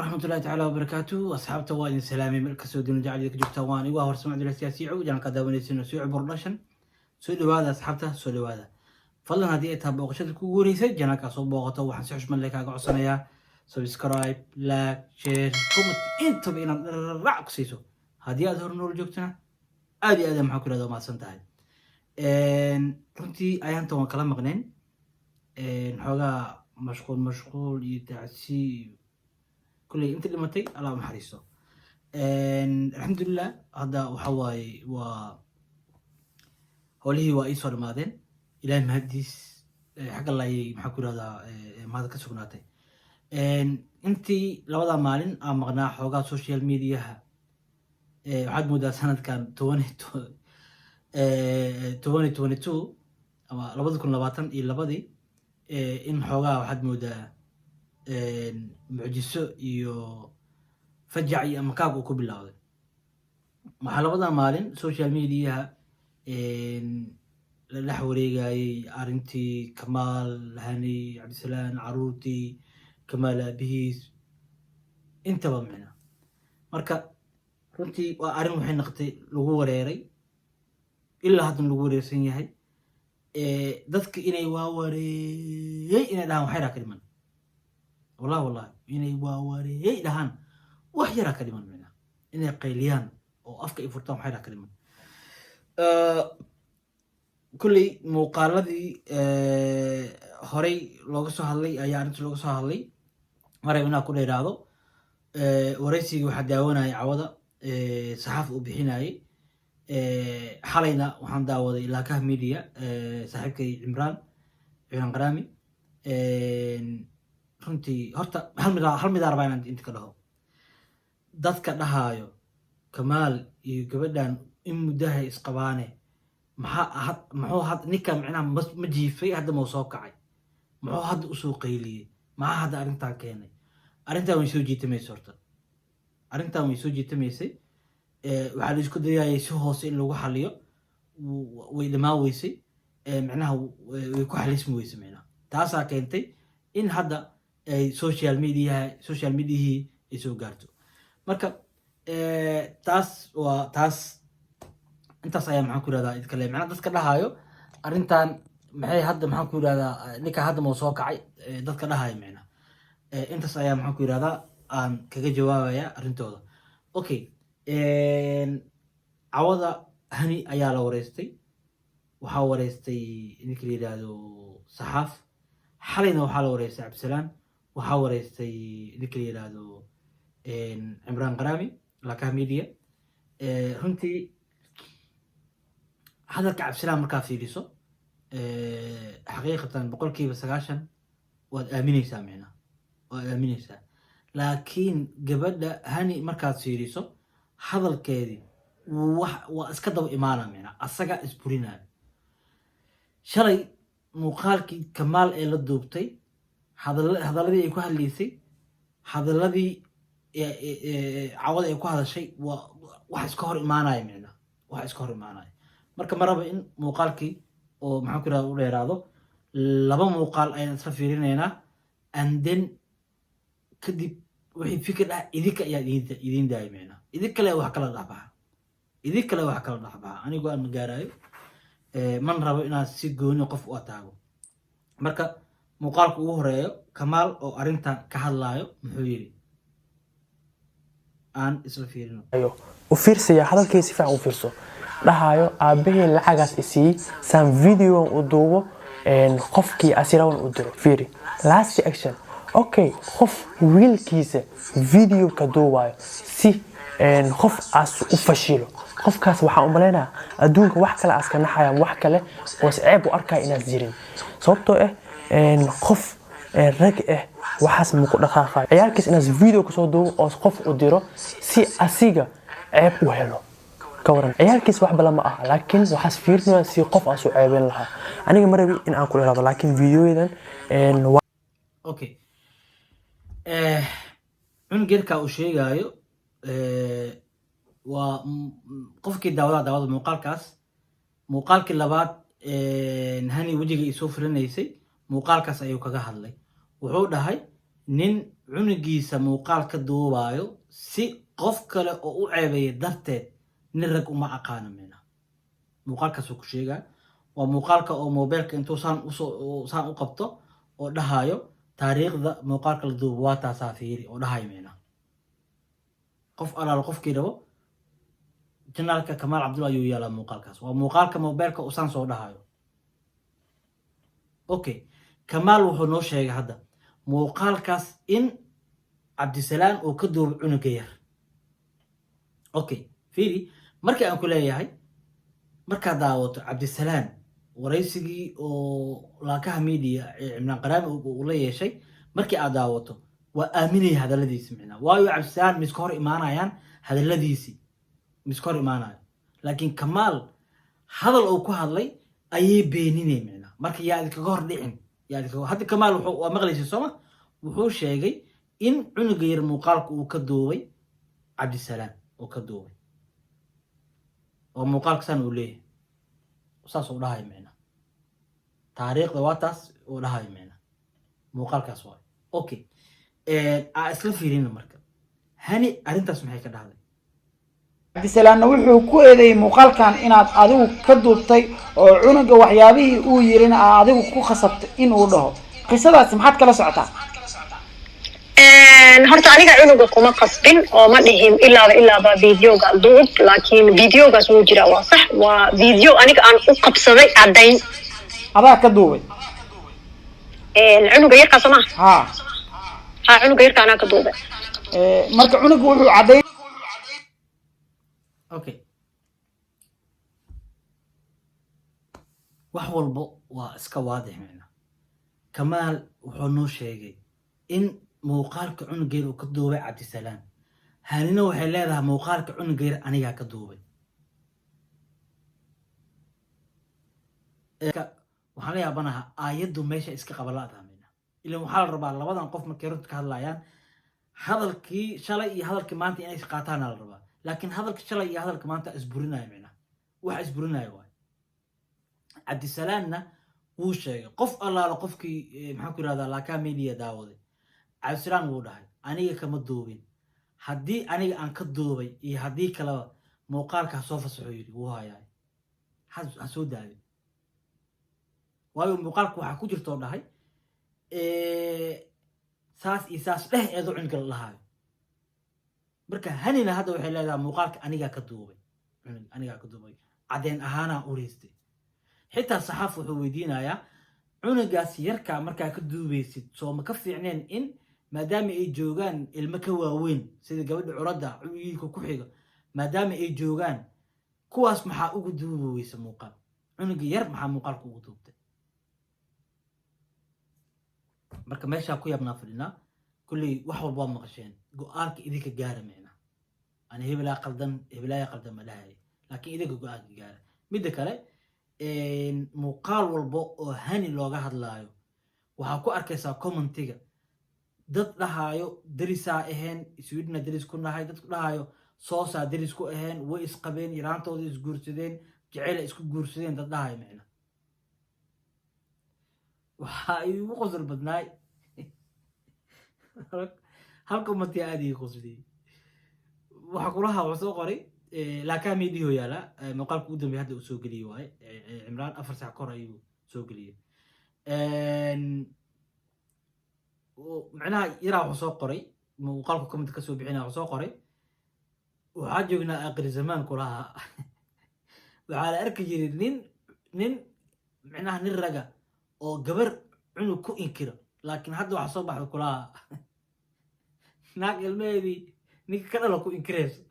ورحمة الله تعالى وبركاته. أصحاب تواني السلامي ملك السودان جعل يدك جبت تواني وهو سمع دول السياسي عود أنا قد ونيسين سوء برلشن سوء هذا أصحابته سوء هذا فلنا هذه أتابع وقشة كوري سجل أنا كصوب بوقته وحنسحش من لك عصنا يا سبسكرايب لايك شير كومنت أنت بينا رعق سيسو هذه أظهر نور جوكتنا هذه أدم حكوا هذا ما سنتهي كنتي أيام توان كلام مغنين حاجة مشغول يتعسي كل انت اللي متي الله محرسه الحمد لله هذا وحواي هوليه وإيسور مادن إلى مهديس حق الله محكور هذا ماذا كسبناته انت لو هذا مالين مغنى حوجات سوشيال ميديا عاد مدة سنة كان 2022 أما لبض كل لباتن إلا بدي إن حوجا واحد مدة معجزة iyo fajacay ama kaag uu ku bilowday waxa labada maalin social media la xwareegay arintii Kamal Hani Abdisalaan Caruurti Kamal Abihis intaba macna marka runtii waa arin waxay noqotay lagu wareeray ilaa hadda lagu wareersan yahay dadka inay waa wareeyay inay dhahan waxay raakilman والله إني واري لهان وحيرا كلمة منها إني قيليان أو أفكا يفرطان وحيرا كلمة كل مقالة دي هوري لوغسو هالي أيارنت لوغسو هالي مرة بنا كل إرادو وريسي واحد داونا يعوضا صحاف وبحيناي حالينا وحان داوضا إلا كاه ميديا صاحبكي عمران قرامي runtii horta hal mid rabaa inaan inta ka dhaho dadka dhahaayo Kamal iyo gabadhan in mudahay isqabaane maxuu had ninka macnaha ma jiifay hadda ma soo kacay maxuu hadda u soo qayliyay maxaa hadda arintan keenay arintan way soo jiitamayso horta arintan way soo jiitamaysa waxa la isku dayay si hoose in lagu xaliyo way dhamaaweysay macnaha way ku xalismi weysay macnaha taasa keentay in hadda social media ay soo gaarto marka taas intaas ayaa maxaan ku yiraahdaa idka leeyahay macna dadka dhahayo arintan maxay hadda maxaan ku yiraahdaa ninka hadda ma soo kacay dadka dhahayo macna intaas ayaa maxaan ku yiraahdaa aan kaga jawaabaya arintooda okay awada Hani ayaa la wareystay waxa wareystay ninka la yiraahdo saxaaf xalayna waxa la wareystay Abdisalaan waxa wareystay ninka la yiraahdo Imraan Qaraami la ka media runtii hadalka Abdisalaan markaa fiiriso xaqiiqatan boqolkiiba 90 waad aaminaysaa macna waad aaminaysaa laakiin gabadha Hani markaad fiiriso hadalkeedii waa iska daba imaana macna asaga isburinaa shalay muuqaalkii Kamal ee la duubtay hadaladii ay ku hadlaysay hadaladii cawada ay ku hadashay wax iska hor imaanaya macna wax iska hor imaanaya marka maraba in muuqaalkii oo maxaan ku yiraahdaa u dheeraado laba muuqaal ayaan isla fiirinaynaa and then kadib wixii fikir ah idinka ayaa idin daayay macna idin kale wax kala dhaxbaha anigu aan gaarayo man rabo inaan si gooni qof u ataago marka muuqaalku ugu horeeyo Kamal oo arintan ka hadlaayo muxuu yiri aan isla fiirino ayo u fiirsiya hadalkiisa fiican u fiirso dhahayo aabahey lacagaas isii san video u duubo qofkii asirawan u diro fiiri last action okay qof wiilkiisa video ka duubayo si qof as u fashilo qofkaas waxa u maleynaa adduunka wax kale aska naxayaan wax kale oo ceeb u arkay inaad jirin sababtoo qof rag waxaas ma ku dhaqaaqay ciyaalkiis inaad video ka soo duubo oo qof u diro si asiga ceeb u helo ka waran ciyaalkiis wax bala ma aha laakiin waxaas fiirnaa si qof asu ceebeen lahaa aniga ma rabi in aan ku ilaado laakiin videoyadan okay geerka uu sheegayo waa qofkii daawada muuqaalkii labaad Hani wajiga isoo firinaysay muuqaalkaas ayuu kaga hadlay wuxuu dhahay nin cunugiisa muuqaal ka duubaayo si qof kale oo u ceebeeya darteed nin rag uma aqaano mina muuqaalkaasuu ku sheegaa waa muuqaalka oo mobilka intuu saan u qabto oo dhahayo taariikhda muuqaalka la duubo waa taasaa fiiri oo dhahayo mina qof alaalo qofkii rabo janaalka kamaal cabdulla ayuu yaalaa muuqaalkaas waa muuqaalka mobilka uu saan soo dhahayo okay kamaal wuxuu noo sheegay hadda muuqaalkaas in cabdisalaan uu ka duubo cunuga yar okay fiiri markii aan ku leeyahay markaad daawato cabdisalaan waraysigii oo laakaha media cimraan qaraami uu la yeeshay markii aad daawato waa aaminaya hadalladiisi micnaa waayo cabdisalaan miska hor imaanayaan hadalladiisii miska hor imaanayo laakiin kamaal hadal uu ku hadlay ayay beeninay micnaa marka yaa idinkaga hor dhicin hadda kamaal waa maqlaysa sooma wuxuu sheegay in cunuga yar muuqaalka uu ka duubay cabdisalaan oo ka duubay oo muuqaalka san uu leeyahay saas uu dhahayo micnaa taariikhda waa taas uu dhahayo micnaa muuqaalkaas waayo okay isla fiirina marka hani arrintaas maxay ka dhahday cabdisalaanna wuxuu ku eedeeyey muuqaalkan inaad adigu ka duubtay oo cunuga waxyaabihii uu yirina aad adigu ku khasabtay inuu dhaho qisadaasi maxaad kala socotaa horta aniga cunuga kuma qasbin oo ma dhihin ilaaba videoga duub laakiin videogaas wuu jiraa waa sax waa video aniga aan u qabsaday caddayn adaa ka duubay cunuga yarkaas ma ha cunuga yarka anaa ka duubay marka cunuga wuxuu caddayn okay wax walba waa iska waadix micna kamaal wuxuu noo sheegay in muuqaalka cunugeer uu ka duubay cabdisalaan hanina waxay leedahay muuqaalka cunugeer anigaa ka duubay waxaan la yaabanaha aayaddu meesha iska qabala'daa micna ilan waxaa la rabaa labadan qof markay runta ka hadlayaan hadalkii shalay iyo hadalkii maanta inay qaataana la rabaa laakiin hadalka shalay iyo hadalka maanta isburinaya micna waxa isburinaya waay cabdisalaanna wuu sheegay qof allaalo qofkii maxaan ku yirahdaa laakaa media daawaday cabdisalaan wuu dhahay aniga kama duubin haddii aniga aan ka duubay iyo haddii kaleba muuqaalka ha soo fasaxo yidhi wuu hayaay ha soo daayo waayo muuqaalka waxaa ku jirtoo dhahay saas iyo saas dheh eedo cunuga la lahaayo marka hanina hadda waxay leedahay muuqaalka anigaa ka duubay anigaa ka duubay caddeyn ahaanaa ureystay xitaa saxaaf wuxuu weydiinayaa cunugaas yarkaa markaa ka duubaysid soo ma ka fiicneen in maadaama ay joogaan ilmo ka waaweyn sida gabadha curadda wiilka ku xiga maadaama ay joogaan kuwaas maxaa ugu duubi weysa muuqaal cunuga yar maxaa muuqaalka ugu duubtay marka meeshaa ku yaabnaa fadhinaa kulley wax walba waa maqasheen go-aanka idinka gaara micna ana hebelaa qaldan hebelaaya qaldan ma dhahaya laakiin idinka go-aanka gaara midda kale muuqaal walba oo hani looga hadlaayo waxaa ku arkaysaa commentiga dad dhahayo darisaa ahayn swidna daris ku nahay dad dhahayo soosaa daris ku ahayn way isqabeen yaraantooda isguursadeen jeceyla isku guursadeen dad dhahayo micna waxaa igu qosol badnaay halka umatii aada ii qosliyey waxaa kulahaa wuxuu soo qoray laakaa meediyo yaala muuqaalka ugu dambeey hadda uu soo geliyey waaye cimraan 4 saac kahor ayuu soo geliyey macnaha yaraa wuxuu soo qoray muuqaalku comment kasoo bixinaya wuxuu soo qoray waxaa joognaa aakhir zamaan kulahaa waxaa la arki jiray nin macnaha nin raga oo gabar cunug ku inkiro laakiin hadda waxaa soo baxda kulahaa naag ilmeheedii ninka ka dhalo ku inkirayso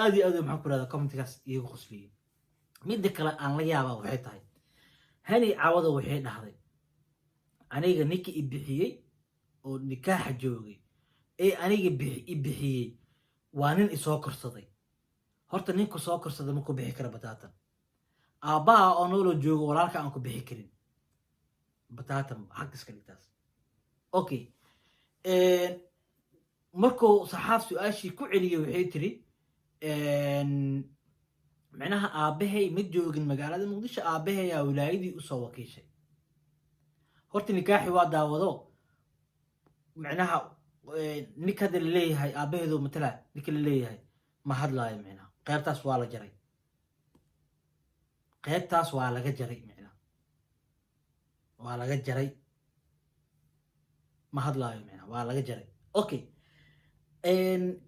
aad iyo aad maxaan ku rahdaa commentigaas iyagu qosliyey midda kale aan la yaabaa waxay tahay hani caawada waxay dhahday aniga ninka i bixiyey oo nikaaxa joogay ee aniga i bixiyey waa nin isoo korsaday horta ninku soo korsada ma ku bixi kara bataatan aabbaha oo nooloo joogo walaalka aan ku bixi karin bataatan xag iska dhigtaas okay markuu saxaaf su-aashii ku celiyey waxay tiri macnaha aabbahay ma joogin magaalada muqdisho aabbahayaa wilaayadii usoo wakiishay horta nikaaxi waa daawado micnaha ninka hadda laleeyahay aabaheedu matala ninka laleeyahay ma hadlaayo micnaha qaybtaas waa la jaray qaybtaas waa laga jaray micnaha waa laga jaray ma hadlaayo micnaha waa laga jaray okay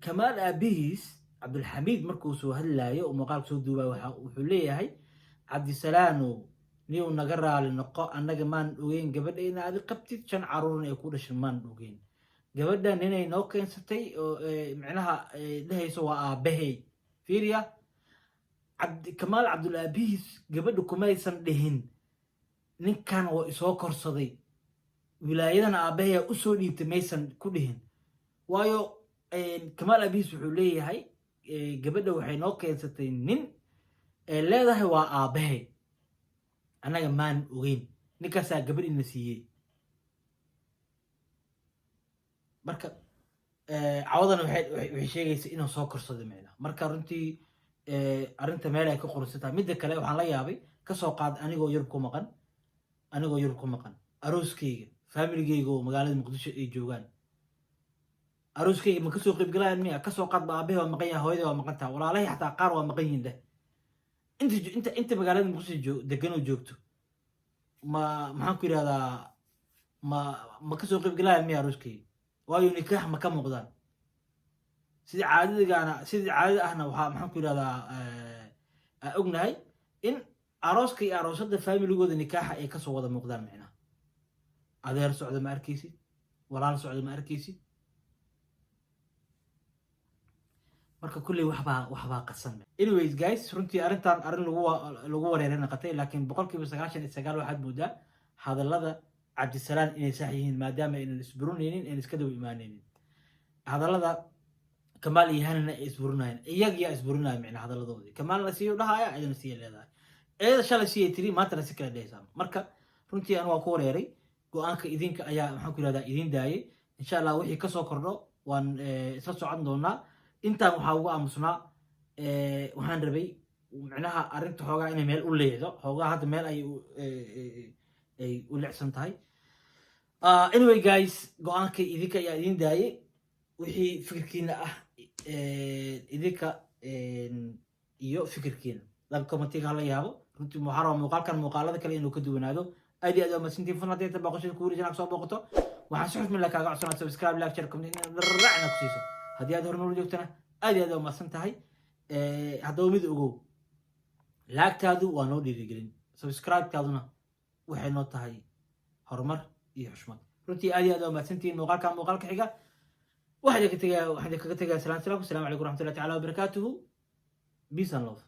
kamaal aabihiis cabdulxamiid markuu soo hadlaayo oo muuqaalka soo duubay wuxuu leeyahay cabdisalaano niyow naga raali noqo annaga maan ogeyn gabadha in aad qabtid 5 caruurna ay ku dhashay maan ogeyn gabadha ninay noo keensatay oo micnaha dhahayso waa aabahay fiiriya kamaal cabdul aabihiis gabadha kumaysan dhihin ninkan oo isoo korsaday wilaayadana aabahay u soo dhiibtay maysan ku dhihin waayo kamaal aabihiis wuxuu leeyahay gabadha waxay noo keensatay nin leedahay waa aabahay annaga maan ogeyn ninkaasaa gabadh ina siiyey marka cawadana waxay sheegaysa inuu soo korsado micnaha marka runtii arrinta meel ay ka qorsataa midda kale waxaan la yaabay kasoo qaad anigoo yurub ku maqan arooskayga familigayga oo magaalada muqdisho ay joogaan arooskayga ma kasoo qaybgalayaan miya kasoo qaad ba aabahay waa maqan yahay hooyadii waa maqan tahay walaalahay xataa qaar waa maqan yihiin dheh inta magaalada muqdisho degan oo joogto maxaan ku yidhahdaa ma kasoo qaybgalayaan miya arooskayga waayo nikaax ma ka muuqdaan sidii caadada ahna waxaa maxaan ku yidhahdaa ognahay in arooska iyo aroosada familigooda nikaaxa ay kasoo wada muuqdaan micnaha adeer socda ma arkaysid walaal socda ma arkaysid marka kulley waxbaa qasan anyways guys runtii arrintan arrin lagu wareeray naqatay laakiin 99% waxaad moodaa hadallada cabdisalaan inay sax yihiin maadaama aynan isburinaynin aynan iska daba imaanaynin hadallada kamaal iyo hanina ay isburinayan iyagiyaa isburinaya micnaa hadalladoodii kamaalna siiyo dhahaya ayadana siiya leedahay eeda shalay siiyay tiri maantana si kala dhehaysaa marka runtii anu waa ku wareeray go-aanka idinka ayaa maxaan ku yidhahdaa idin daayay insha allah wixii kasoo kordho waan isla socon doonaa intaan waxaa ugu aamusnaa waxaan rabay micnaha arrinta xoogaa inay meel u leexdo xoogaa hadda meel ay u leecsan tahay anyway guys go-aanka idinka ayaa idin daayay wixii fikirkiina ah idinka iyo fikirkiina dan commentiga hala yaabo runtii waxaa rabaa muuqaalkan muuqaalada kale inuu ka duwanaado aad iyo aad waa mahadsantiin fun haddii inta booqashada ku wareejinaa soo booqato waxaan si xusmin kaaga codsanaa subscribe like share comment racna ku siiso haddii aad horumar joogtana aad iyo aad waa mahadsan tahay haddaba mid ogow laagtaadu waa noo dhiirigelin subscribe-taaduna waxay noo tahay horumar iyo xushmad runtii aad iyo aad waa mahadsantihiin muuqaalka xiga waxaan kaga tegaa salaam calaykum waraxmatullahi taala wabarakaatuhu peace and love